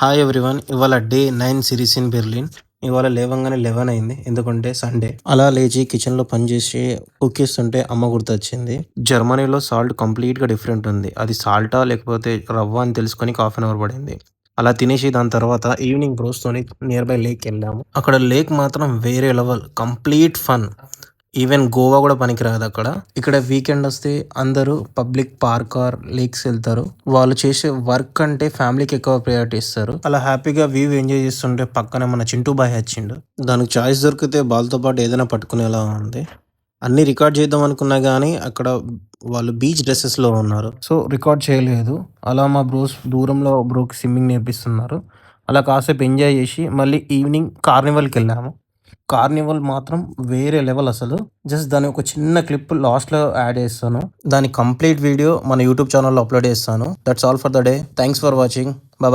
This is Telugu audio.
Hi everyone. ఇవాళ డే 9 సిరీస్ ఇన్ బెర్లిన్. ఇవాళ లేవంగానే 11 అయింది. ఎందుకంటే సండే. అలా లేచి కిచెన్‌లో పని చేసి కుక్ చేస్తుంటే అమ్మ గుర్తొచ్చింది. జర్మనీలో సాల్ట్ కంప్లీట్‌గా డిఫరెంట్ ఉంది. అది సాల్టా లేకపోతే రవ్వ అని తెలుసుకొని హాఫ్ అన్ అవర్ పడింది. అలా తినేసి దాని తర్వాత ఈవినింగ్ బ్రోస్‌తోని నియర్ బై లేక్‌కెళ్ళాము. అక్కడ లేక్ మాత్రం వేరే level. Complete fun. Even Goa కూడా పనికిరాదక్కడ. ఇక్కడ వీకెండ్ వస్తే అందరూ పబ్లిక్ పార్క్ ఆర్ లేక్స్ వెళ్తారు. వాళ్ళు చేసే వర్క్ అంటే ఫ్యామిలీకి ఎక్కువ ప్రయారిటీ ఇస్తారు. అలా హ్యాపీగా వ్యూ ఎంజాయ్ చేస్తుంటే పక్కనే మన చింటూ బాయ్ వచ్చిండు. దానికి చాయిస్ దొరికితే బాల్తో పాటు ఏదైనా పట్టుకునేలా ఉంది. అన్ని రికార్డ్ చేద్దాం అనుకున్నా కానీ అక్కడ వాళ్ళు బీచ్ డ్రెస్సెస్లో ఉన్నారు. సో రికార్డ్ చేయలేదు. అలా మా బ్రోస్ దూరంలో బ్రోకి స్విమ్మింగ్ నేర్పిస్తున్నారు. అలా కాసేపు ఎంజాయ్ చేసి మళ్ళీ ఈవినింగ్ కార్నివల్కి వెళ్ళాము. కార్నివల్ మాత్రం వేరే లెవెల్ అసలు. జస్ట్ దాని ఒక చిన్న క్లిప్ లాస్ట్‌లో యాడ్ చేస్తాను. దాని కంప్లీట్ వీడియో మన యూట్యూబ్ ఛానల్‌లో అప్‌లోడ్ చేస్తాను. That's all for the day. Thanks for watching. Bye.